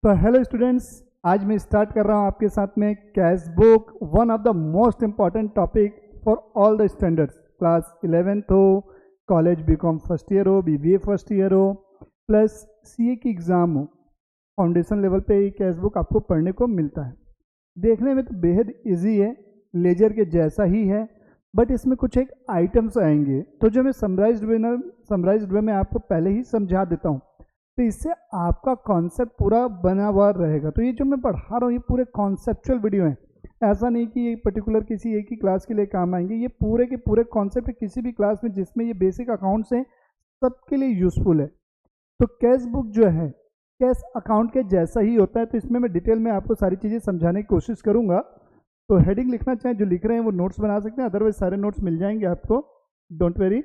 तो hello students, आज मैं स्टार्ट कर रहा हूँ आपके साथ में cash book, one of the most important topic for all the standards. Class 11th हो, कॉलेज बीकॉम फर्स्ट ईयर हो, बीबीए फर्स्ट ईयर हो, प्लस सीए की एग्ज़ाम हो, फाउंडेशन लेवल पे ये कैश बुक आपको पढ़ने को मिलता है। देखने में तो बेहद इजी है, लेजर के जैसा ही है, बट इसमें कुछ एक आइटम्स आएंगे तो जो मैं समराइज्ड वे में आपको पहले ही समझा देता हूँ, तो इससे आपका कॉन्सेप्ट पूरा बना हुआ रहेगा। तो ये जो मैं पढ़ा रहा हूँ ये पूरे कॉन्सेप्चुअल वीडियो हैं, ऐसा नहीं कि ये पर्टिकुलर किसी एक ही क्लास के लिए काम आएंगे। ये पूरे के पूरे कॉन्सेप्ट किसी भी क्लास में जिसमें ये बेसिक अकाउंट्स हैं सबके लिए यूजफुल है। तो कैश बुक जो है कैश अकाउंट के जैसा ही होता है, तो इसमें मैं डिटेल में आपको सारी चीज़ें समझाने की कोशिश करूँगा। तो हेडिंग लिखना चाहें जो लिख रहे हैं वो नोट्स बना सकते हैं, अदरवाइज सारे नोट्स मिल जाएंगे आपको, डोंट वेरी।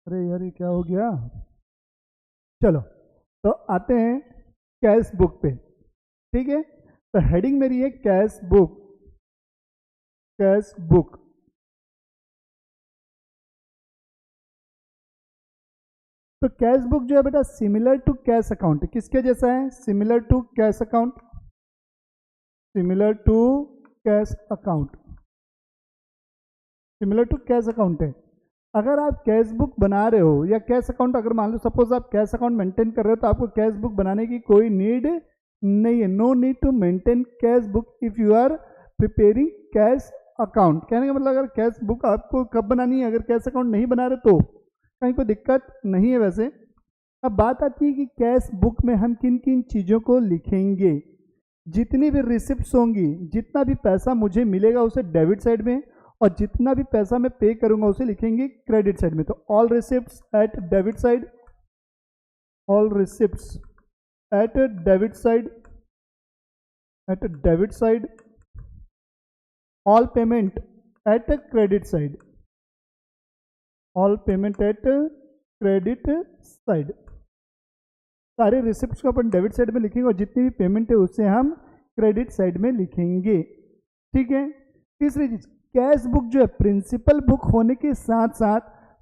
अरे यार ये क्या हो गया। चलो तो आते हैं कैश बुक पे। ठीक है, तो हेडिंग मेरी है कैश बुक। कैश बुक तो कैश बुक जो है बेटा सिमिलर टू कैश अकाउंट। किसके जैसा है? Similar to cash account. Similar to cash account. Similar to cash account है। अगर आप कैश बुक बना रहे हो या कैश अकाउंट, अगर मान लो सपोज आप कैश अकाउंट मेंटेन कर रहे हो, तो आपको कैश बुक बनाने की कोई नीड नहीं है। No need to maintain cash book if you are preparing cash account. कहने का मतलब अगर कैश बुक आपको कब बनानी है, अगर कैश अकाउंट नहीं बना रहे तो कहीं कोई दिक्कत नहीं है। वैसे अब बात आती है कि कैश बुक में हम किन किन चीज़ों को लिखेंगे। जितनी भी रिसिप्ट्स होंगी, जितना भी पैसा मुझे मिलेगा उसे डेबिट साइड में, और जितना भी पैसा मैं पे करूंगा उसे लिखेंगे क्रेडिट साइड में। तो all receipts at debit side, all receipts at debit side, at debit side, all payment at credit side, all payment at credit side. सारे रिसिप्ट्स को अपन डेबिट साइड में लिखेंगे और जितनी भी पेमेंट है उसे हम क्रेडिट साइड में लिखेंगे। ठीक है। तीसरी चीज, कैश बुक जो है प्रिंसिपल बुक होने के साथ साथ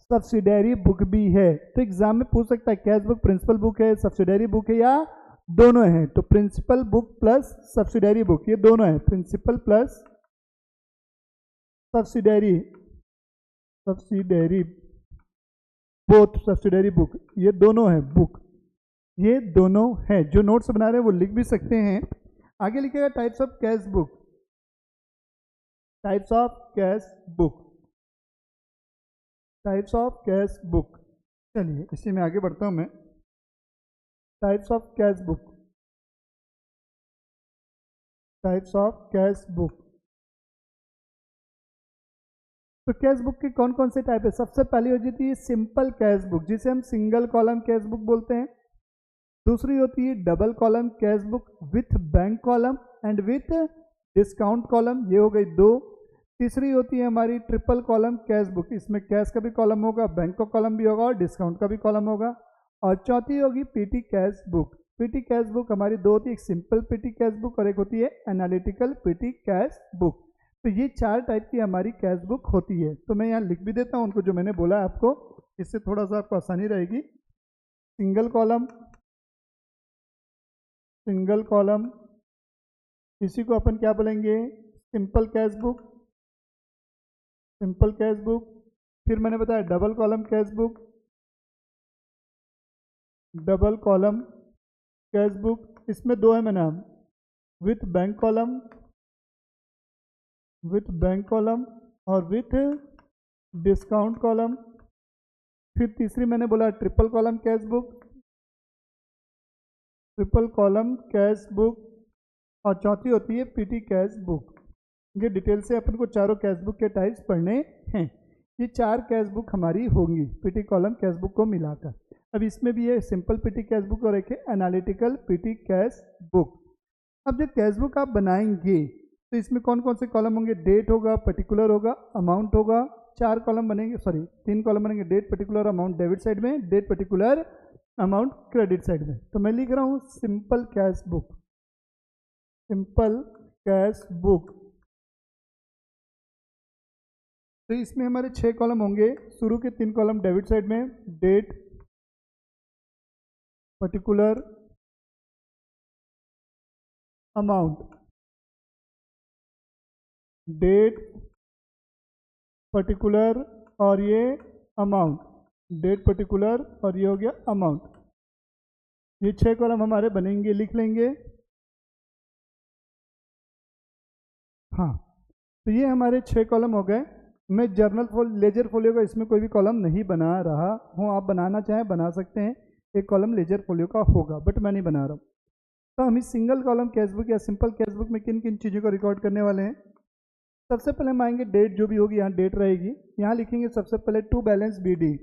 सब्सिडरी बुक भी है। तो एग्जाम में पूछ सकता है कैश बुक प्रिंसिपल बुक है, सब्सिडरी बुक है, या दोनों है। तो principal book plus subsidiary book ये दोनों है। Principal plus subsidiary, subsidiary both subsidiary book, ये दोनों है बुक, ये दोनों है। जो नोट्स बना रहे हैं वो लिख भी सकते हैं। आगे लिखेगा types of cash book, types of cash book, types of cash book. चलिए इसी में आगे बढ़ता हूं मैं। Types of cash book, types of cash book. तो कैश बुक के कौन कौन से टाइप है? सबसे पहली हो जाती है सिंपल कैश बुक, जिसे हम सिंगल कॉलम कैश बुक बोलते हैं। दूसरी होती है double column cash book with bank column and with discount column, ये हो गई दो। तीसरी होती है हमारी ट्रिपल कॉलम कैश बुक, इसमें कैश का भी कॉलम होगा, बैंक का कॉलम भी होगा और डिस्काउंट का भी कॉलम होगा। और चौथी होगी PT cash book. PT cash book हमारी दो होती है, एक सिंपल पीटी कैश बुक और एक होती है एनालिटिकल पीटी कैश बुक। तो ये चार टाइप की हमारी कैश बुक होती है। तो मैं यहाँ लिख भी देता हूँ उनको जो मैंने बोला आपको, इससे थोड़ा सा आपको आसानी रहेगी। सिंगल कॉलम, सिंगल कॉलम, इसी को अपन क्या बोलेंगे? Simple cash book, simple cash book. फिर मैंने बताया double column cash book, double column cash book, इसमें दो है मैंने, with bank column, with bank column और विथ डिस्काउंट कॉलम। फिर तीसरी मैंने बोला triple column cash book, triple column cash book, और चौथी होती है पीटी कैश बुक। ये डिटेल से अपन को चारों कैश बुक के टाइप्स पढ़ने हैं। ये चार कैश बुक हमारी होंगी पीटी कॉलम कैश बुक को मिलाकर। अब इसमें भी है सिंपल पीटी कैश बुक और एक एनालिटिकल पीटी कैश बुक। अब जब कैश बुक आप बनाएंगे तो इसमें कौन कौन से कॉलम होंगे? डेट होगा, पर्टिकुलर होगा, अमाउंट होगा। चार कॉलम बनेंगे, सॉरी तीन कॉलम बनेंगे, date, particular, amount debit side में, date, particular, amount credit side में। तो मैं लिख रहा हूँ simple cash book, simple cash book, तो इसमें हमारे 6 कॉलम होंगे। शुरू के 3 कॉलम डेबिट साइड में date, particular, amount, date, particular और ये अमाउंट, डेट, पर्टिकुलर और ये हो गया अमाउंट। ये 6 कॉलम हमारे बनेंगे, लिख लेंगे। हाँ, तो ये हमारे 6 कॉलम हो गए। मैं लेजर फोलियो का इसमें कोई भी कॉलम नहीं बना रहा हूँ। आप बनाना चाहें बना सकते हैं, एक कॉलम लेजर फोलियो का होगा, बट मैं नहीं बना रहा हूँ। तो हम इस सिंगल कॉलम कैशबुक या सिंपल कैशबुक में किन किन चीज़ों को रिकॉर्ड करने वाले हैं। सबसे पहले हम आएंगे डेट, जो भी होगी यहाँ डेट रहेगी। यहाँ लिखेंगे सबसे पहले to balance B D,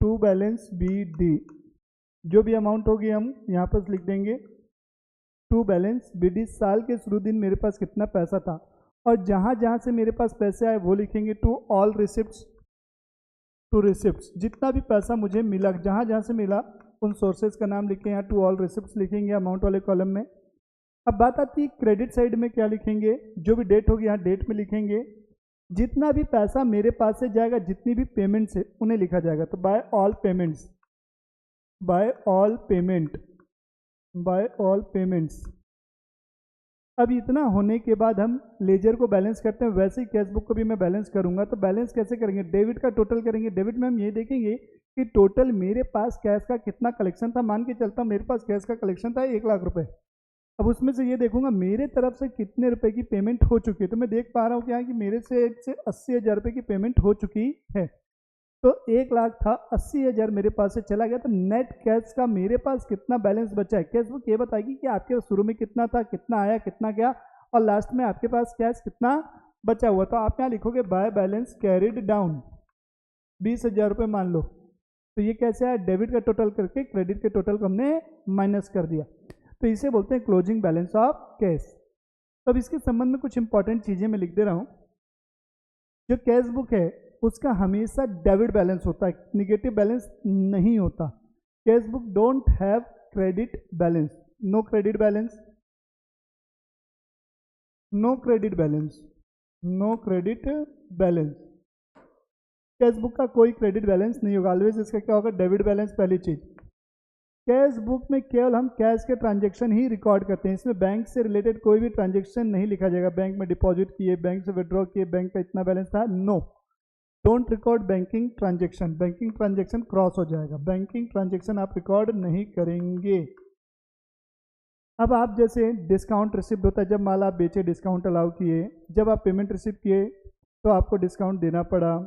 to balance B D, जो भी अमाउंट होगी हम यहाँ पर लिख देंगे टू बैलेंस बी डी। साल के शुरू दिन मेरे पास कितना पैसा था, और जहाँ जहाँ से मेरे पास पैसे आए वो लिखेंगे to all receipts, to receipts, जितना भी पैसा मुझे मिला जहाँ जहाँ से मिला उन सोर्सेज का नाम लिखें। यहाँ टू ऑल रिसिप्ट्स लिखेंगे अमाउंट वाले कॉलम में। अब बात आती है क्रेडिट साइड में क्या लिखेंगे। जो भी डेट होगी यहाँ डेट में लिखेंगे, जितना भी पैसा मेरे पास से जाएगा, जितनी भी पेमेंट्स है उन्हें लिखा जाएगा। तो by all payments, by all payment, by all payments. अब इतना होने के बाद हम लेजर को बैलेंस करते हैं, वैसे ही कैशबुक को भी मैं बैलेंस करूंगा। तो बैलेंस कैसे करेंगे, डेबिट का टोटल करेंगे। डेबिट में हम ये देखेंगे कि टोटल मेरे पास कैश का कितना कलेक्शन था। मान के चलता हूँ मेरे पास कैश का कलेक्शन था 1 लाख रुपए। अब उसमें से ये देखूंगा मेरे तरफ से कितने रुपए की पेमेंट हो चुकी है। तो मैं देख पा रहा हूँ क्या कि मेरे से 80,000 रुपये की पेमेंट हो चुकी है। तो 1 लाख था, 80,000 मेरे पास से चला गया। तो नेट कैश का मेरे पास कितना बैलेंस बचा है, कैशबुक ये बताएगी कि आपके शुरू में कितना था, कितना आया, कितना गया, और लास्ट में आपके पास कैश कितना बचा हुआ। तो आप यहाँ लिखोगे बाय बैलेंस कैरिड डाउन, 20,000 रुपये मान लो। तो ये कैसे आया, डेबिट का टोटल करके क्रेडिट के टोटल को हमने माइनस कर दिया। तो इसे बोलते हैं क्लोजिंग बैलेंस ऑफ कैश। तो अब इसके संबंध में कुछ इंपॉर्टेंट चीज़ें मैं लिख दे रहा हूँ। जो कैश बुक है उसका हमेशा डेबिट बैलेंस होता है, निगेटिव बैलेंस नहीं होता। Cash book don't have credit balance, no credit balance, no credit balance, no credit balance. Cash book का कोई क्रेडिट बैलेंस नहीं होगा। ऑलवेज इसका क्या होगा, डेबिट बैलेंस पहली चीज। कैश बुक में केवल हम कैश के ट्रांजैक्शन ही रिकॉर्ड करते हैं। इसमें बैंक से रिलेटेड कोई भी ट्रांजैक्शन नहीं लिखा जाएगा, बैंक में डिपॉजिट किए, बैंक से विड्रॉ किए, बैंक का इतना बैलेंस था, no, don't record banking transaction. Banking transaction cross हो जाएगा, बैंकिंग ट्रांजैक्शन आप रिकॉर्ड नहीं करेंगे। अब आप जैसे डिस्काउंट रिसिप्ट होता है, जब माल आप बेचे डिस्काउंट अलाउ किए, जब आप पेमेंट रिसीव किए तो आपको डिस्काउंट देना पड़ा,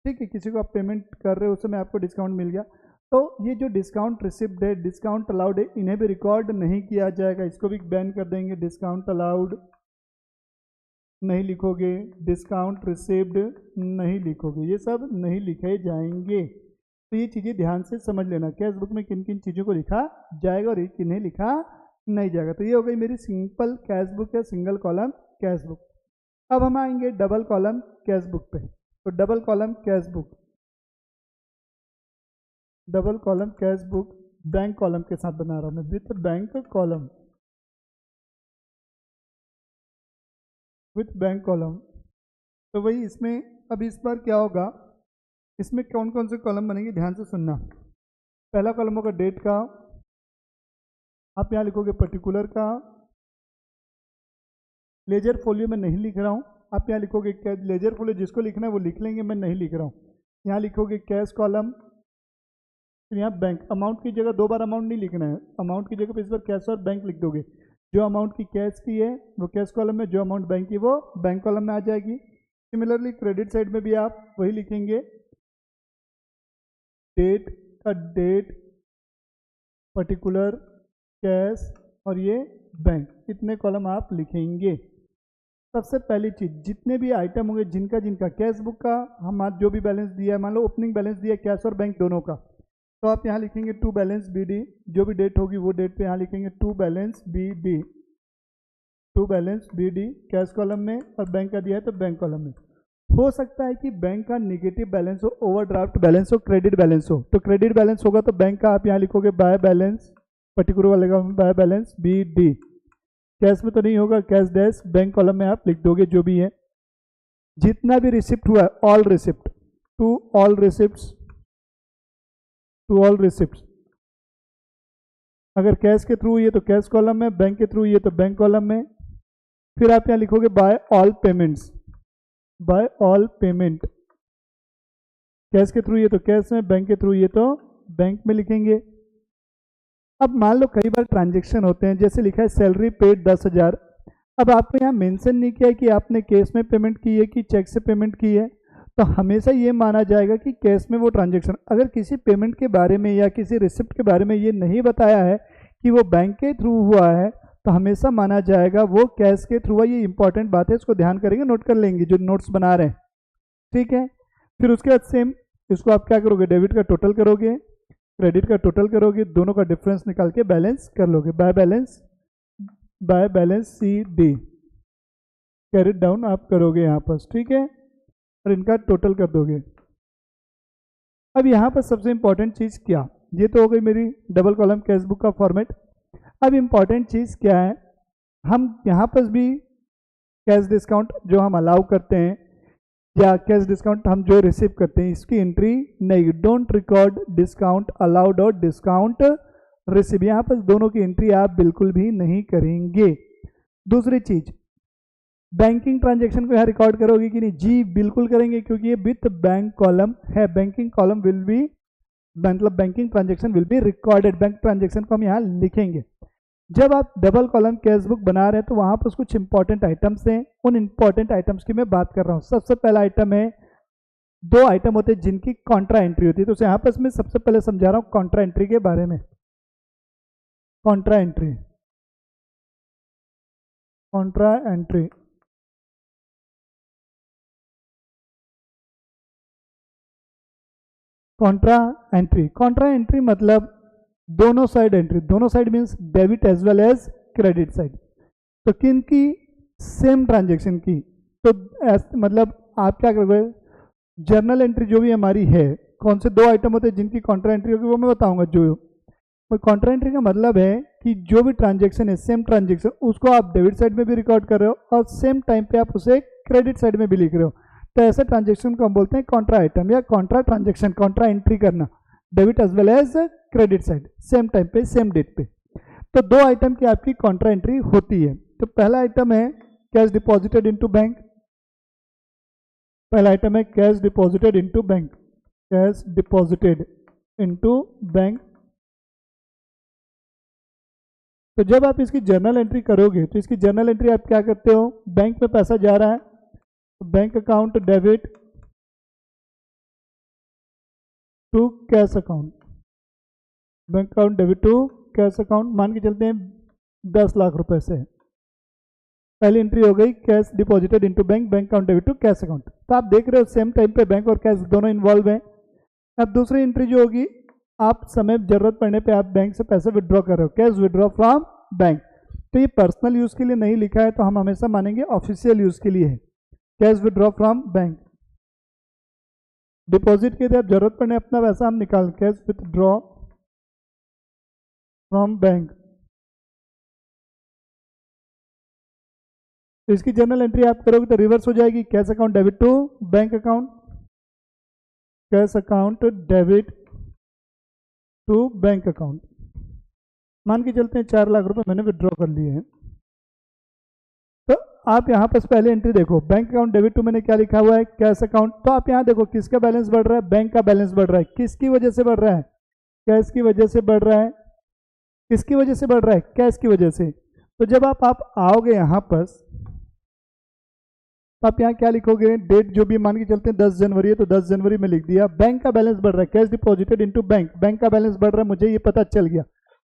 ठीक है, किसी को आप पेमेंट कर रहे हो उस समय आपको डिस्काउंट मिल गया। तो ये जो डिस्काउंट रिसिप्ट है, डिस्काउंट अलाउड है, इन्हें भी रिकॉर्ड नहीं किया जाएगा, इसको भी बैन कर देंगे। डिस्काउंट अलाउड नहीं लिखोगे, डिस्काउंट रिसिप्ड नहीं लिखोगे, ये सब नहीं लिखे जाएंगे। तो ये चीज़ें ध्यान से समझ लेना, कैश बुक में किन किन चीज़ों को लिखा जाएगा और किन्हें लिखा नहीं जाएगा। तो ये हो गई मेरी सिंपल कैश बुक या सिंगल कॉलम कैश बुक। अब हम आएंगे डबल कॉलम कैश बुक पे। तो double column cash book, double column cash book bank column के साथ बना रहा हूँ मैं, with bank column, with bank column. तो वही इसमें अब इस बार क्या होगा, इसमें कौन कौन से कॉलम बनेंगे ध्यान से सुनना। पहला कॉलम होगा डेट का, आप यहाँ लिखोगे पर्टिकुलर का। लेजर फोलियो में नहीं लिख रहा हूँ, आप यहाँ लिखोगे लेजर फोलियो, जिसको लिखना है वो लिख लेंगे, मैं नहीं लिख रहा हूँ। यहाँ लिखोगे कैश कॉलम, फिर यहाँ बैंक। अमाउंट की जगह 2 बार अमाउंट नहीं लिखना है, अमाउंट की जगह पे इस बार कैश और बैंक लिख दोगे। जो अमाउंट की कैश की है वो कैश कॉलम में, जो अमाउंट बैंक की वो बैंक कॉलम में आ जाएगी। सिमिलरली क्रेडिट साइड में भी आप वही लिखेंगे, डेट का डेट, पर्टिकुलर, कैश और ये बैंक, इतने कॉलम आप लिखेंगे। सबसे पहली चीज, जितने भी आइटम होंगे जिनका जिनका कैश बुक का हम जो भी बैलेंस दिया है, मान लो ओपनिंग बैलेंस दिया कैश और बैंक दोनों का, तो आप यहाँ लिखेंगे टू बैलेंस बी डी, जो भी डेट होगी वो डेट पे यहाँ लिखेंगे to balance B D, to balance B D cash column में, और बैंक का दिया है तो बैंक कॉलम में। हो सकता है कि बैंक का निगेटिव बैलेंस हो, ओवरड्राफ्ट बैलेंस हो, क्रेडिट बैलेंस हो। तो क्रेडिट बैलेंस होगा तो बैंक का आप यहाँ लिखोगे बाय बैलेंस, पर्टिकुलर वाले by balance B D. Cash में तो नहीं होगा, कैश डैश बैंक कॉलम में आप लिख दोगे जो भी है। जितना भी रिसिप्ट हुआ है, all receipt, to all receipts, to all receipts. अगर कैश के थ्रू हुई है तो कैश कॉलम में, बैंक के थ्रू हुई है तो बैंक कॉलम में। फिर आप यहाँ लिखोगे by all payments, by all payment. Cash के थ्रू ये तो कैश में, बैंक के थ्रू ये तो बैंक में लिखेंगे। अब मान लो कई बार ट्रांजेक्शन होते हैं, जैसे लिखा है सैलरी पेड 10,000। अब आपको यहाँ मेंशन नहीं किया है कि आपने कैश में पेमेंट की है कि चेक से पेमेंट की है, तो हमेशा ये माना जाएगा कि कैश में वो ट्रांजेक्शन। अगर किसी पेमेंट के बारे में या किसी रिसिप्ट के बारे में ये नहीं बताया है कि वो बैंक के थ्रू हुआ है, तो हमेशा माना जाएगा वो कैश के थ्रू हुआ। ये इंपॉर्टेंट बात है, इसको ध्यान करेंगे, नोट कर लेंगे जो नोट्स बना रहे हैं, ठीक है। फिर उसके बाद सेम इसको आप क्या करोगे, डेबिट का टोटल करोगे, क्रेडिट का टोटल करोगे, दोनों का डिफरेंस निकाल के बैलेंस कर लोगे। By balance C D carried down आप करोगे यहाँ पर, ठीक है, और इनका टोटल कर दोगे। अब यहाँ पर सबसे इंपॉर्टेंट चीज़ क्या, ये तो हो गई मेरी डबल कॉलम कैश बुक का फॉर्मेट। अब इंपॉर्टेंट चीज़ क्या है, हम यहाँ पर भी कैश डिस्काउंट जो हम अलाउ करते हैं या कैश डिस्काउंट हम जो रिसीव करते हैं, इसकी एंट्री नहीं, डोंट रिकॉर्ड डिस्काउंट अलाउड और डिस्काउंट रिसीव, यहाँ पर दोनों की एंट्री आप बिल्कुल भी नहीं करेंगे। दूसरी चीज, बैंकिंग ट्रांजैक्शन को यहाँ रिकॉर्ड करोगे कि नहीं, जी बिल्कुल करेंगे, क्योंकि ये विथ बैंक कॉलम है। बैंकिंग कॉलम विल बी, मतलब banking transaction will be recorded, bank transaction को हम यहाँ लिखेंगे। जब आप डबल कॉलम कैश बुक बना रहे हैं तो वहां पर कुछ इंपॉर्टेंट आइटम्स हैं, उन इंपॉर्टेंट आइटम्स की मैं बात कर रहा हूँ। सबसे पहला आइटम है, दो आइटम होते हैं जिनकी कॉन्ट्रा एंट्री होती है, तो यहाँ पर मैं सबसे पहले समझा रहा हूँ कॉन्ट्रा एंट्री के बारे में। Contra entry, contra entry contra entry, contra entry मतलब दोनों साइड एंट्री, दोनों side means debit as well as credit side. तो किन की, सेम ट्रांजेक्शन की, तो मतलब आप क्या करोगे, जर्नल एंट्री जो भी हमारी है, कौन से दो आइटम होते हैं जिनकी कॉन्ट्रा एंट्री होगी वो मैं बताऊंगा। जो कॉन्ट्रा एंट्री का मतलब है कि जो भी ट्रांजेक्शन है, सेम ट्रांजेक्शन, उसको आप डेबिट साइड में भी रिकॉर्ड कर रहे हो और सेम टाइम पे आप उसे क्रेडिट साइड में भी लिख रहे हो, तो ऐसे ट्रांजेक्शन को हम बोलते हैं कॉन्ट्रा आइटम या कॉन्ट्रा ट्रांजेक्शन। कॉन्ट्रा एंट्री करना debit as well as credit side, same time पे, सेम डेट पे। तो दो आइटम की आपकी कॉन्ट्रा एंट्री होती है। तो पहला आइटम है कैश डिपॉजिटेड इनटू बैंक, पहला आइटम है cash deposited into bank, cash deposited into bank. तो जब आप इसकी जर्नल एंट्री करोगे तो इसकी जर्नल एंट्री आप क्या करते हो, बैंक में पैसा जा रहा है तो bank account debit to cash account, bank account debit to cash account. मान के चलते हैं 10 लाख रुपए से, पहली एंट्री हो गई cash deposited into bank, bank account debit to cash account. तो आप देख रहे हो सेम टाइम पे बैंक और कैश दोनों इन्वॉल्व हैं। अब दूसरी एंट्री जो होगी, आप समय जरूरत पड़ने पे आप बैंक से पैसे विड्रॉ कर रहे हो, कैश विड्रॉ फ्रॉम बैंक। तो ये पर्सनल यूज के लिए नहीं लिखा है, तो हम हमेशा मानेंगे ऑफिशियल यूज के लिए है, cash withdraw from bank. Deposit के लिए आप जरूरत पड़ने अपना पैसा हम निकाल, कैश विथड्रॉ फ्रॉम बैंक। तो इसकी जर्नल एंट्री आप करोगे तो रिवर्स हो जाएगी, cash account debit to bank account, cash account debit to bank account. मान के चलते हैं 4 लाख रुपए मैंने विड्रॉ कर लिए हैं। तो आप यहाँ पर पहले एंट्री देखो, बैंक अकाउंट डेबिट टू मैंने क्या लिखा हुआ है, कैश अकाउंट। तो आप यहाँ देखो किसका बैलेंस बढ़ रहा है, बैंक का बैलेंस बढ़ रहा है। किसकी वजह से बढ़ रहा है, कैश की वजह से बढ़ रहा है। किसकी वजह से बढ़ रहा है, कैश की वजह से। तो जब आप आओगे यहाँ पर, तो आप यहाँ क्या लिखोगे, डेट जो भी मान के चलते हैं 10 जनवरी है तो 10 जनवरी में लिख दिया। बैंक का बैलेंस बढ़ रहा है, cash deposited into bank, bank का बैलेंस बढ़ रहा है, मुझे ये पता चल गया।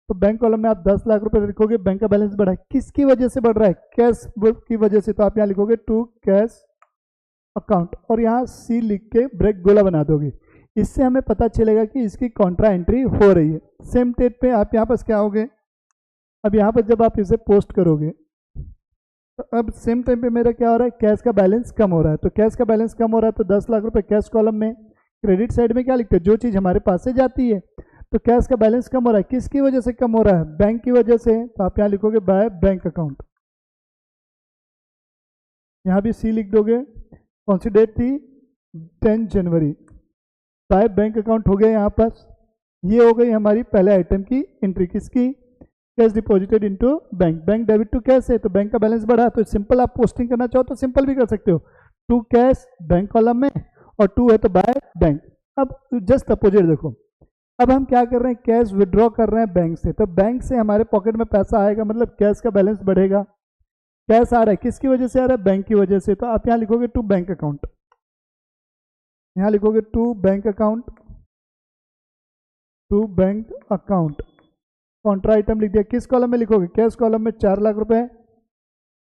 तो बैंक कॉलम में आप 10 लाख रुपए लिखोगे, बैंक का बैलेंस बढ़ा है। किसकी वजह से बढ़ रहा है, कैश बुक की वजह से। तो आप यहाँ लिखोगे टू कैश अकाउंट और यहाँ सी लिख के ब्रेक गोला बना दोगे। इससे हमें पता चलेगा कि इसकी कॉन्ट्रा एंट्री हो रही है। सेम डेट पे आप यहाँ पर क्या होगे, अब यहाँ पर जब आप इसे पोस्ट करोगे तो अब सेम टाइम पे मेरा क्या हो रहा है, कैश का बैलेंस कम हो रहा है। तो कैश का बैलेंस कम हो रहा है तो 10 लाख रुपए कैश कॉलम में, क्रेडिट साइड में क्या लिखते हैं, जो चीज़ हमारे पास से जाती है। तो कैश का बैलेंस कम हो रहा है, किसकी वजह से कम हो रहा है, बैंक की वजह से। तो आप यहाँ लिखोगे बाय बैंक अकाउंट, यहाँ भी सी लिख दोगे कौन सी डेट थी? 10 जनवरी। बाय बैंक अकाउंट हो गया यहाँ पास। ये हो गई हमारी पहले आइटम की एंट्री, किसकी? Cash deposited into bank. Bank debit to cash है तो बैंक का बैलेंस बढ़ा, तो सिंपल आप पोस्टिंग करना चाहो तो सिंपल भी कर सकते हो, टू कैश बैंक कॉलम में, और टू है तो बाय बैंक। अब जस्ट अपोजिट देखो, अब हम क्या कर रहे हैं? कैश विड्रॉ कर रहे हैं बैंक से, तो बैंक से हमारे पॉकेट में पैसा आएगा, मतलब कैश का बैलेंस बढ़ेगा। कैश आ रहा है, किसकी वजह से आ रहा है? बैंक की वजह से। तो आप यहाँ लिखोगे टू बैंक अकाउंट, यहाँ लिखोगे to bank account, to bank account. Contra item लिख दिया। किस कॉलम में लिखोगे? कैश कॉलम में 4 लाख रुपए।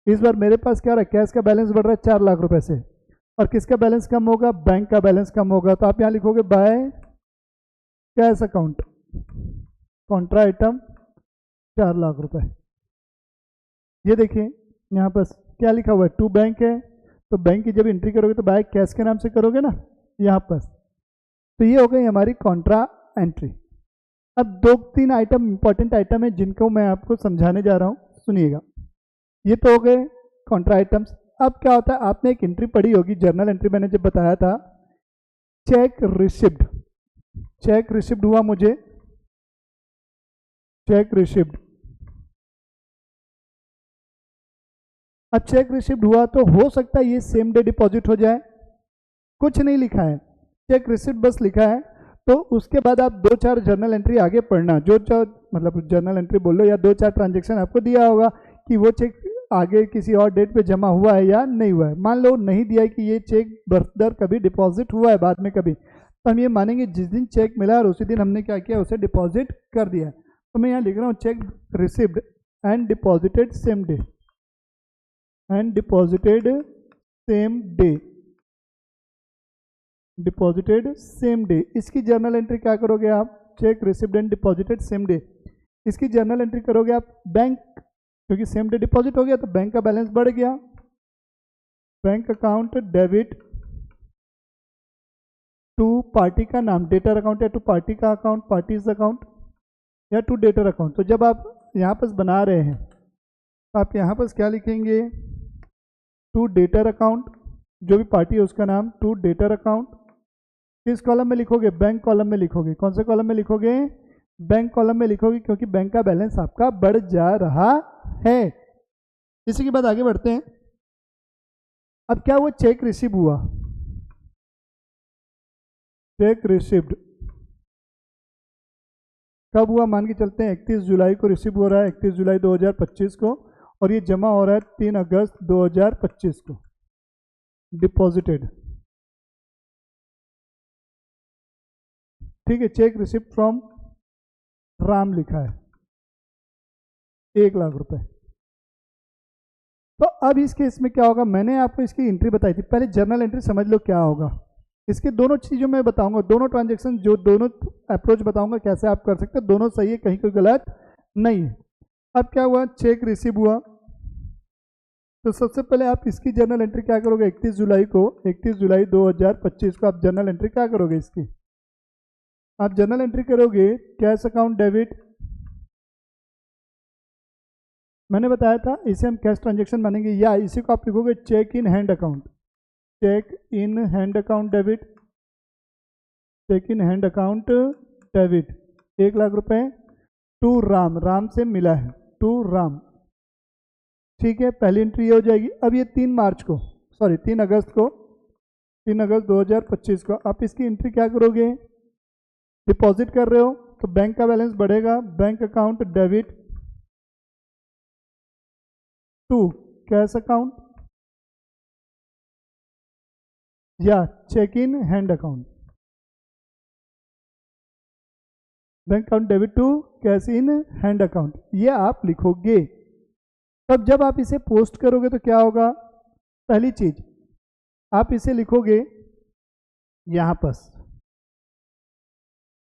इस बार मेरे पास क्या रहा है? कैश का बैलेंस बढ़ रहा है 4 लाख रुपए से, और किसका बैलेंस कम होगा? बैंक का बैलेंस कम होगा। तो आप यहाँ लिखोगे by cash account, contra item 4 lakh रुपए। ये देखिए यहाँ पर क्या लिखा हुआ है? टू बैंक है, तो बैंक की जब एंट्री करोगे तो बाय कैश के नाम से करोगे ना यहाँ पर। तो ये हो गई हमारी कॉन्ट्रा एंट्री। अब 2-3 आइटम इंपॉर्टेंट आइटम है जिनको मैं आपको समझाने जा रहा हूँ, सुनिएगा। ये तो हो गए कॉन्ट्रा आइटम्स। अब क्या होता है, आपने एक एंट्री पढ़ी होगी, जर्नल एंट्री मैंने जब बताया था, चेक रिसिप्ड। चेक रिसिप्ड हुआ मुझे, चेक रिसिप्ड। अब चेक रिसिप्ट हुआ तो हो सकता है ये सेम डे डिपॉजिट हो जाए, कुछ नहीं लिखा है, चेक रिसिप्ट बस लिखा है। तो उसके बाद आप 2-4 जर्नल एंट्री आगे पढ़ना, जो मतलब जर्नल एंट्री बोल लो या 2-4 ट्रांजेक्शन आपको दिया होगा कि वो चेक आगे किसी और डेट पे जमा हुआ है या नहीं हुआ है। मान लो नहीं दिया है कि ये चेक बरदर कभी डिपॉजिट हुआ है बाद में कभी, तो हम ये मानेंगे जिस दिन चेक मिला और उसी दिन हमने क्या किया, उसे डिपॉजिट कर दिया। तो मैं यहाँ लिख रहा हूँ cheque received and deposited same day, and deposited same day, deposited same day. इसकी जर्नल एंट्री क्या करोगे आप? Cheque received and deposited same day. इसकी जर्नल एंट्री करोगे आप बैंक, क्योंकि सेम डे डिपॉजिट हो गया तो बैंक का बैलेंस बढ़ गया। Bank account debit to party का नाम, डेटर अकाउंट या टू पार्टी का अकाउंट, पार्टीज अकाउंट या टू डेटर अकाउंट। तो जब आप यहाँ पर बना रहे हैं तो आप यहाँ पर क्या लिखेंगे? टू डेटर अकाउंट, जो भी पार्टी है उसका नाम, टू डेटर अकाउंट। किस कॉलम में लिखोगे? बैंक कॉलम में लिखोगे। कौन से कॉलम में लिखोगे? बैंक कॉलम में लिखोगे, क्योंकि बैंक का बैलेंस आपका बढ़ जा रहा है। इसी के बाद आगे बढ़ते हैं। अब क्या हुआ? चेक रिसीव हुआ, चेक रिसीव्ड कब हुआ? मान के चलते हैं 31 जुलाई को रिसीव हो रहा है, 31 जुलाई 2025 को, और ये जमा हो रहा है 3 अगस्त 2025 को, डिपॉजिटेड। ठीक है, चेक रिसिप्ट फ्रॉम राम लिखा है, 1 लाख रुपए। तो अब इस केस में क्या होगा? मैंने आपको इसकी एंट्री बताई थी, पहले जर्नल एंट्री समझ लो क्या होगा। इसके दोनों चीज़ों में बताऊंगा, दोनों ट्रांजैक्शन जो दोनों अप्रोच बताऊंगा कैसे आप कर सकते हैं, दोनों सही है, कहीं कोई गलत नहीं है। अब क्या हुआ? चेक रिसीव हुआ, तो सबसे पहले आप इसकी जर्नल एंट्री क्या करोगे? 31 जुलाई को, 31 जुलाई 2025 को आप जर्नल एंट्री क्या करोगे? इसकी आप जर्नल एंट्री करोगे कैश अकाउंट डेबिट, मैंने बताया था इसे हम कैश ट्रांजैक्शन मानेंगे, या इसी को आप लिखोगे cheque in hand account, cheque in hand account debit, cheque in hand account debit 1 lakh रुपए टू राम, राम से मिला है, टू राम। ठीक है, पहली एंट्री ये हो जाएगी। अब ये 3 मार्च को, सॉरी 3 अगस्त को, 3 अगस्त 2025 को आप इसकी एंट्री क्या करोगे? डिपॉजिट कर रहे हो तो बैंक का बैलेंस बढ़ेगा, bank account debit to cash account या cheque in hand account, bank account debit to cash in hand account, ये आप लिखोगे। तब जब आप इसे पोस्ट करोगे तो क्या होगा? पहली चीज आप इसे लिखोगे यहाँ पर,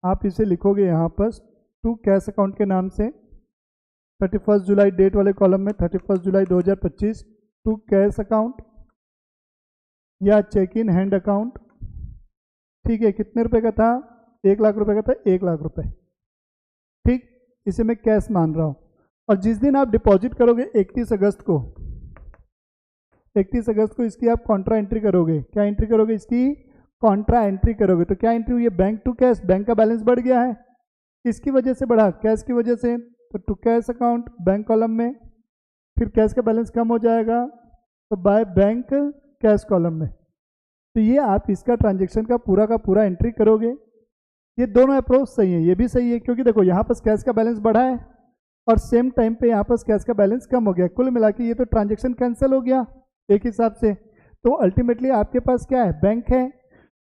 आप इसे लिखोगे यहाँ पर टू कैश अकाउंट के नाम से, 31 जुलाई डेट वाले कॉलम में 31 जुलाई 2025 टू कैश अकाउंट या चेक इन हैंड अकाउंट। ठीक है, कितने रुपए का था? 1 लाख रुपए का था, 1 लाख रुपए। ठीक, इसे मैं कैश मान रहा हूँ। और जिस दिन आप डिपॉजिट करोगे 31 अगस्त को, 31 अगस्त को इसकी आप कॉन्ट्रा एंट्री करोगे। क्या एंट्री करोगे? इसकी कॉन्ट्रा एंट्री करोगे। तो क्या एंट्री हुई है? बैंक टू कैश, बैंक का बैलेंस बढ़ गया है। किसकी वजह से बढ़ा? कैश की वजह से। तो to cash account bank column में, फिर कैश का बैलेंस कम हो जाएगा तो बाय बैंक कैश कॉलम में। तो ये आप इसका ट्रांजेक्शन का पूरा एंट्री करोगे। ये दोनों अप्रोच सही है, ये भी सही है, क्योंकि देखो यहाँ पर कैश का बैलेंस बढ़ा है और सेम टाइम पे यहाँ पर कैश का बैलेंस कम हो गया। कुल मिला के ये तो ट्रांजेक्शन कैंसिल हो गया एक हिसाब से। तो अल्टीमेटली आपके पास क्या है? बैंक है।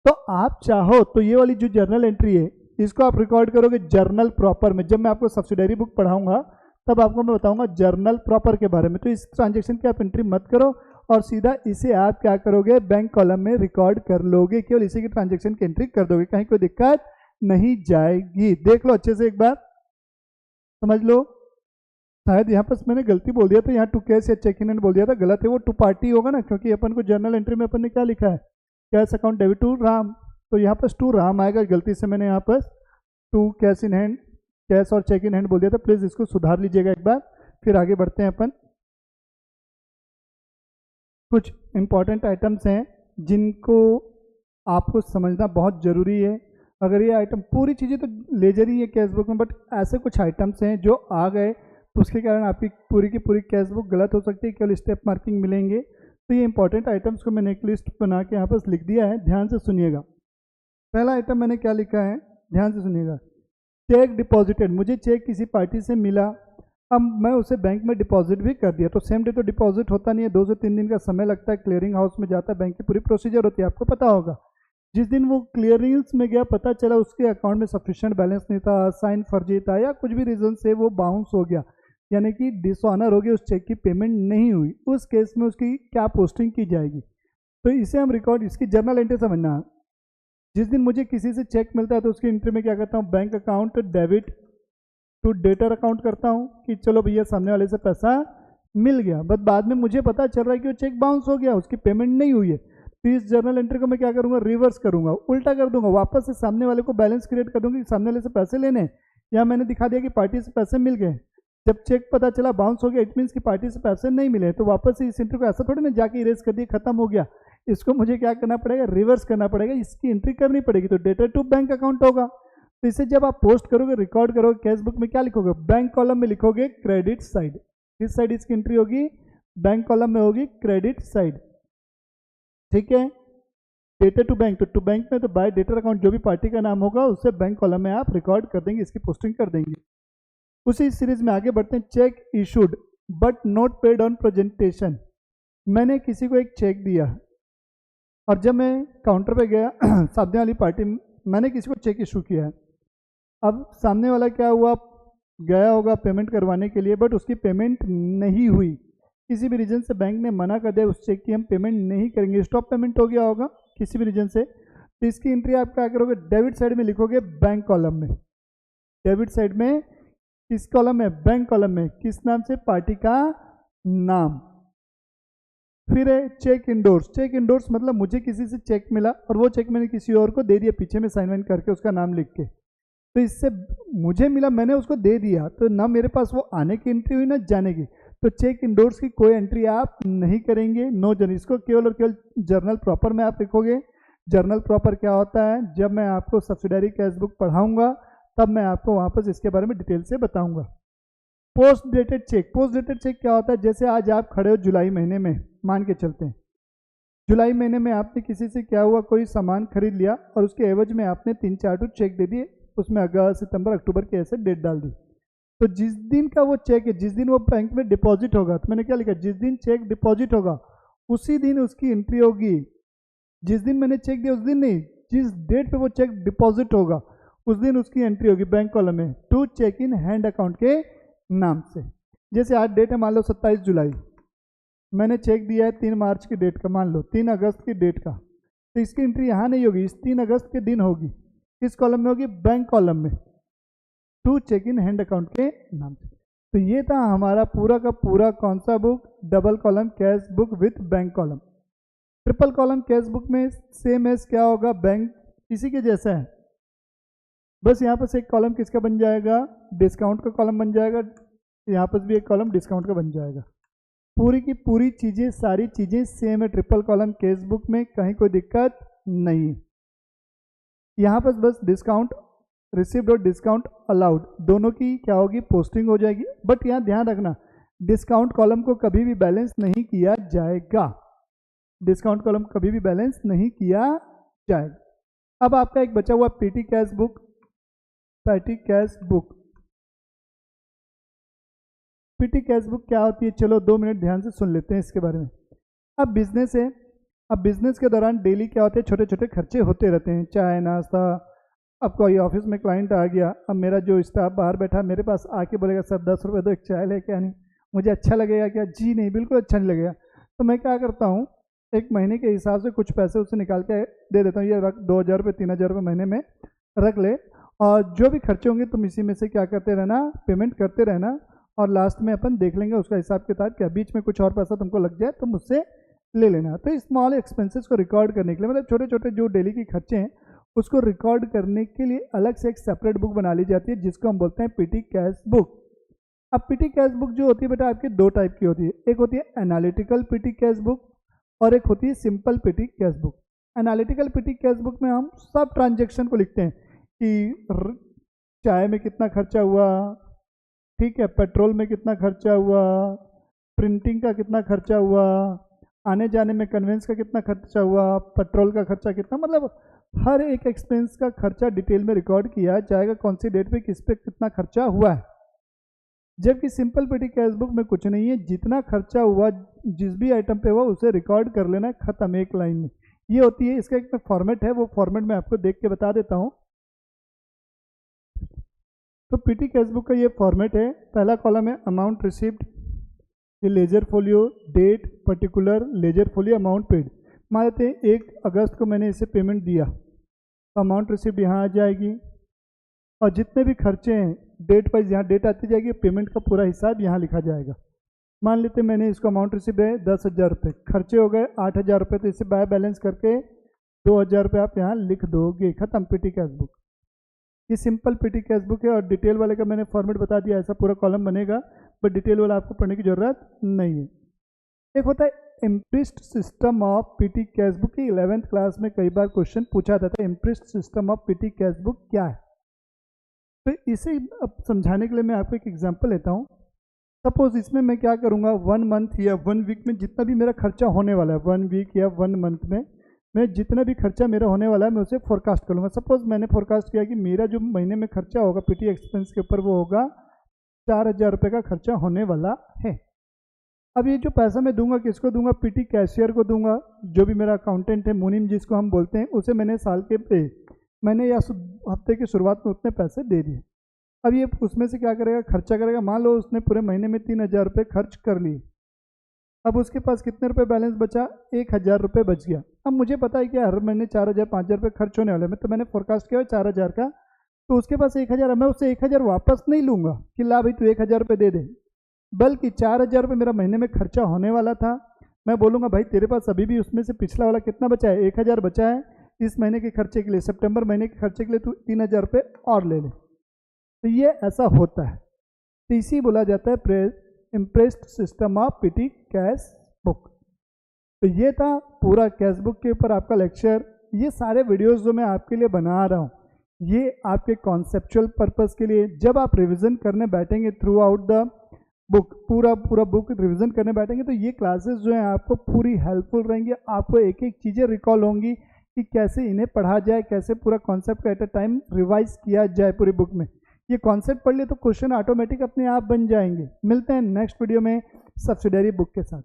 तो आप चाहो तो ये वाली जो जर्नल एंट्री है इसको आप रिकॉर्ड करोगे जर्नल प्रॉपर में। जब मैं आपको सब्सिडरी बुक पढ़ाऊंगा तब आपको मैं बताऊंगा जर्नल प्रॉपर के बारे में। तो इस ट्रांजेक्शन की आप एंट्री मत करो और सीधा इसे आप क्या करोगे? बैंक कॉलम में रिकॉर्ड कर लोगे, केवल इसी की ट्रांजेक्शन की एंट्री कर दोगे, कहीं कोई दिक्कत नहीं जाएगी। देख लो अच्छे से एक बार, समझ लो। शायद यहाँ पर मैंने गलती बोल दिया था, यहाँ टू कैश या चेक इन हैंड बोल दिया था, गलत है। वो टू पार्टी होगा ना, क्योंकि अपन को जर्नल एंट्री में अपन ने क्या लिखा है? Cash account debit to Ram, तो यहाँ पर टू राम आएगा। गलती से मैंने यहाँ पर to cash in hand, cash और चेक इन हैंड बोल दिया था। प्लीज़ इसको सुधार लीजिएगा एक बार, फिर आगे बढ़ते हैं अपन। कुछ इंपॉर्टेंट आइटम्स हैं जिनको आपको समझना बहुत ज़रूरी है। अगर ये आइटम, पूरी चीज़ें तो लेजर ही है कैश बुक में, बट ऐसे कुछ आइटम्स हैं जो आ गए तो उसके कारण आपकी पूरी की पूरी कैश बुक गलत हो सकती है, केवल स्टेप मार्किंग मिलेंगे। तो ये इंपॉर्टेंट आइटम्स को मैंने एक लिस्ट बना के यहाँ पर लिख दिया है, ध्यान से सुनिएगा। पहला आइटम मैंने क्या लिखा है, ध्यान से सुनिएगा। चेक डिपॉजिटेड, मुझे चेक किसी पार्टी से मिला, अब मैं उसे बैंक में डिपॉजिट भी कर दिया। तो सेम डे तो डिपॉजिट होता नहीं है, 2 से 3 दिन का समय लगता है, क्लियरिंग हाउस में जाता है, बैंक की पूरी प्रोसीजर होती है, आपको पता होगा। जिस दिन वो क्लियरेंस में गया, पता चला उसके अकाउंट में सफिशिएंट बैलेंस नहीं था, साइन फर्जी था, या कुछ भी रीज़न से वो बाउंस हो गया, यानी कि डिसऑनर हो गया, उस चेक की पेमेंट नहीं हुई, उस केस में उसकी क्या पोस्टिंग की जाएगी? तो इसे हम रिकॉर्ड, इसकी जर्नल एंट्री समझना। जिस दिन मुझे किसी से चेक मिलता है तो उसकी एंट्री में क्या करता हूँ? Bank account debit to debtor account करता हूँ कि चलो भैया सामने वाले से पैसा मिल गया, बट बाद में मुझे पता चल रहा है कि वो चेक बाउंस हो गया, उसकी पेमेंट नहीं हुई है। तो इस जर्नल एंट्री को मैं क्या करूँगा? रिवर्स करूँगा, उल्टा कर दूंगा, वापस से सामने वाले को बैलेंस क्रिएट कर दूंगा कि सामने वाले से पैसे लेने, या मैंने दिखा दिया कि पार्टी से पैसे मिल गए। जब चेक पता चला बाउंस हो गया, इट मीन्स कि पार्टी से पैसे नहीं मिले, तो वापस से इस एंट्री को ऐसा थोड़ी ना जाके इरेज कर दिया, खत्म हो गया। इसको मुझे क्या करना पड़ेगा? रिवर्स करना पड़ेगा, इसकी एंट्री करनी पड़ेगी। तो डेटर टू बैंक अकाउंट होगा। तो इसे जब आप पोस्ट करोगे, रिकॉर्ड करोगे कैश बुक में, क्या लिखोगे? बैंक कॉलम में लिखोगे क्रेडिट साइड। किस साइड इसकी एंट्री होगी? बैंक कॉलम में होगी क्रेडिट साइड, ठीक है। डेटर टू बैंक, तो टू बैंक में तो बाय डेटर अकाउंट जो भी पार्टी का नाम होगा उससे बैंक कॉलम में आप रिकॉर्ड कर देंगे, इसकी पोस्टिंग कर देंगे। उसी सीरीज में आगे बढ़ते हैं। Check issued but not paid on presentation, मैंने किसी को एक चेक दिया और जब मैं काउंटर पे गया सामने वाली पार्टी, मैंने किसी को चेक इशू किया है। अब सामने वाला क्या हुआ, गया होगा पेमेंट करवाने के लिए, बट उसकी पेमेंट नहीं हुई, किसी भी रीजन से बैंक ने मना कर दिया उस चेक की हम पेमेंट नहीं करेंगे, स्टॉप पेमेंट हो गया होगा किसी भी रीजन से। तो इसकी एंट्री आप क्या करोगे? डेबिट साइड में लिखोगे बैंक कॉलम में। डेबिट साइड में किस कॉलम में? बैंक कॉलम में। किस नाम से? पार्टी का नाम। फिर है चेक इंडोर्स। चेक इंडोर्स मतलब मुझे किसी से चेक मिला और वो चेक मैंने किसी और को दे दिया, पीछे में साइन वाइन करके उसका नाम लिख के। तो इससे मुझे मिला, मैंने उसको दे दिया, तो ना मेरे पास वो आने की एंट्री हुई ना जाने की। तो चेक इंडोर्स की कोई एंट्री आप नहीं करेंगे, नो जर्नल। इसको केवल और केवल जर्नल प्रॉपर में आप लिखोगे। जर्नल प्रॉपर क्या होता है, जब मैं आपको सब्सिडरी कैश बुक पढ़ाऊंगा तब मैं आपको वापस इसके बारे में डिटेल से बताऊंगा। Post dated cheque. Post dated cheque क्या होता है? जैसे आज आप खड़े हो जुलाई महीने में, मान के चलते हैं जुलाई महीने में आपने किसी से क्या हुआ, कोई सामान खरीद लिया और उसके एवज में आपने 3-4 चेक दे दिए, उसमें अगस्त, सितंबर, अक्टूबर के ऐसे डेट डाल दी। तो जिस दिन का वो चेक है, जिस दिन वो बैंक में डिपॉजिट होगा, तो मैंने क्या लिखा? जिस दिन चेक डिपॉजिट होगा उसी दिन उसकी एंट्री होगी। जिस दिन मैंने चेक दिया उस दिन नहीं, जिस डेट पे वो चेक डिपॉजिट होगा उस दिन उसकी एंट्री होगी बैंक कॉलम में, to cheque in hand account के नाम से। जैसे आज डेट है मान लो 27 जुलाई, मैंने चेक दिया है 3 मार्च की डेट का, मान लो 3 अगस्त की डेट का, तो इसकी एंट्री यहाँ नहीं होगी, इस 3 अगस्त के दिन होगी। किस कॉलम में होगी? बैंक कॉलम में, to cheque in hand account के नाम से। तो ये था हमारा पूरा का पूरा कौन सा book? Double column cash book with bank column. Triple column cash book में सेम एज क्या होगा? बैंक, इसी के जैसा है, बस यहाँ पर से एक कॉलम किसका बन जाएगा? डिस्काउंट का कॉलम बन जाएगा, यहाँ पर भी एक कॉलम डिस्काउंट का बन जाएगा। पूरी की पूरी चीज़ें, सारी चीज़ें सेम है ट्रिपल कॉलम केस बुक में, कहीं कोई दिक्कत नहीं। यहाँ पर बस डिस्काउंट रिसीव्ड और डिस्काउंट अलाउड दोनों की क्या होगी, पोस्टिंग हो जाएगी। बट यहाँ ध्यान रखना, डिस्काउंट कॉलम को कभी भी बैलेंस नहीं किया जाएगा, डिस्काउंट कॉलम कभी भी बैलेंस नहीं किया जाएगा। अब आपका एक बचा हुआ पेटी कैश बुक, पेटी कैश बुक। पेटी कैश बुक क्या होती है, चलो 2 मिनट ध्यान से सुन लेते हैं इसके बारे में। अब बिजनेस है, अब बिजनेस के दौरान डेली क्या होते हैं, छोटे छोटे खर्चे होते रहते हैं, चाय नाश्ता। अब कोई ऑफिस में क्लाइंट आ गया, अब मेरा जो स्टाफ बाहर बैठा मेरे पास आके बोलेगा सर 10 रुपये दो, एक चाय लेके आनी, मुझे अच्छा लगेगा क्या? जी नहीं, बिल्कुल अच्छा नहीं लगेगा। तो मैं क्या करता हूँ, एक महीने के हिसाब से कुछ पैसे उससे निकाल के दे देता हूँ, ये रख 2000 रुपये 3000 रुपये महीने में रख ले, और जो भी खर्चे होंगे तुम इसी में से क्या करते रहना, पेमेंट करते रहना, और लास्ट में अपन देख लेंगे उसका हिसाब किताब, क्या बीच में कुछ और पैसा तुमको लग जाए तो मुझसे ले लेना। तो स्मॉल एक्सपेंसेस को रिकॉर्ड करने के लिए, मतलब छोटे छोटे जो डेली के खर्चे हैं उसको रिकॉर्ड करने के लिए अलग से एक सेपरेट बुक बना ली जाती है, जिसको हम बोलते हैं पेटी कैश बुक। अब पेटी कैश बुक जो होती है बेटा आपकी 2 टाइप की होती है, एक होती है एनालिटिकल पेटी कैश बुक और एक होती है सिंपल पेटी कैश बुक। एनालिटिकल पेटी कैश बुक में हम सब ट्रांजेक्शन को लिखते हैं कि चाय में कितना खर्चा हुआ, ठीक है, पेट्रोल में कितना खर्चा हुआ, प्रिंटिंग का कितना खर्चा हुआ, आने जाने में कन्वेंस का कितना खर्चा हुआ, पेट्रोल का खर्चा कितना, मतलब हर एक एक्सपेंस का खर्चा डिटेल में रिकॉर्ड किया जाएगा, कौन सी डेट पे किस पे कितना खर्चा हुआ है। जबकि सिंपल पेटी कैश बुक में कुछ नहीं है, जितना खर्चा हुआ जिस भी आइटम पे हुआ उसे रिकॉर्ड कर लेना, खत्म, एक लाइन में। ये होती है, इसका एक फॉर्मेट है, वो फॉर्मेट मैं आपको देख के बता देता हूँ। तो पेटी कैश बुक का ये फॉर्मेट है, पहला कॉलम है अमाउंट रिसीव्ड, ये ledger folio, date, particular, ledger folio, amount paid. मान लेते हैं 1 अगस्त को मैंने इसे पेमेंट दिया, तो अमाउंट रिसीव्ड यहाँ आ जाएगी, और जितने भी खर्चे हैं डेट वाइज यहाँ डेट आती जाएगी, पेमेंट का पूरा हिसाब यहाँ लिखा जाएगा। मान लेते हैं मैंने इसको अमाउंट रिसीव्ड है 10,000 रुपये, खर्चे हो गए 8,000 रुपये, तो इसे बाय बैलेंस करके 2,000 रुपये आप यहाँ लिख दोगे, खत्म पेटी कैश बुक। ये सिंपल पेटी कैश बुक है, और डिटेल वाले का मैंने फॉर्मेट बता दिया, ऐसा पूरा कॉलम बनेगा, बट डिटेल वाला आपको पढ़ने की जरूरत नहीं है। एक होता है imprest system of petty cash book, की 11th क्लास में कई बार क्वेश्चन पूछा जाता है, imprest system of petty cash book क्या है। तो इसे अब समझाने के लिए मैं आपको एक एग्जांपल लेता हूँ। सपोज इसमें मैं क्या करूँगा, 1 मंथ या 1 वीक में जितना भी मेरा खर्चा होने वाला है, 1 वीक या 1 मंथ में मैं जितना भी खर्चा मेरा होने वाला है मैं उसे फोरकास्ट करूँगा। सपोज मैंने फोरकास्ट किया कि मेरा जो महीने में खर्चा होगा पेटी एक्सपेंस के ऊपर, वो होगा 4,000 रुपये का खर्चा होने वाला है। अब ये जो पैसा मैं दूंगा किसको दूंगा, पेटी कैशियर को दूंगा, जो भी मेरा अकाउंटेंट है, मुनीम जिसको हम बोलते हैं, उसे मैंने साल के महीने या हफ्ते की शुरुआत में उतने पैसे दे दिए। अब ये उसमें से क्या करेगा, खर्चा करेगा। मान लो उसने पूरे महीने में 3,000 रुपये खर्च कर लिए, अब उसके पास कितने रुपए बैलेंस बचा, 1,000 रुपये बच गया। अब मुझे पता है कि हर महीने 4,000 5,000 रुपये खर्च होने वाले में, तो मैंने फोरकास्ट किया 4,000 का, तो उसके पास 1,000, मैं उससे 1,000 वापस नहीं लूँगा कि ला भाई तू 1,000 रुपये दे दे, बल्कि 4,000 रुपये मेरा महीने में खर्चा होने वाला था, मैं बोलूँगा भाई तेरे पास अभी भी उसमें से पिछला वाला कितना बचा है, 1,000 बचा है, इस महीने के खर्चे के लिए, सितंबर महीने के खर्चे के लिए तू 3,000 रुपये और ले ले। तो ये ऐसा होता है, तो इसी बोला जाता है impressed system of petty cash book. तो ये था पूरा कैश बुक के ऊपर आपका लेक्चर। ये सारे वीडियोस जो मैं आपके लिए बना रहा हूँ, ये आपके कॉन्सेप्चुअल पर्पस के लिए, जब आप रिवीजन करने बैठेंगे थ्रू आउट द बुक, पूरा बुक रिवीजन करने बैठेंगे, तो ये क्लासेस जो हैं आपको पूरी हेल्पफुल रहेंगी। आपको एक एक चीज़ें रिकॉल होंगी कि कैसे इन्हें पढ़ा जाए, कैसे पूरा कॉन्सेप्ट को एट अ टाइम रिवाइज किया जाए पूरी बुक में। ये कॉन्सेप्ट पढ़ लिए तो क्वेश्चन ऑटोमेटिक अपने आप बन जाएंगे। मिलते हैं नेक्स्ट वीडियो में सब्सिडियरी बुक के साथ।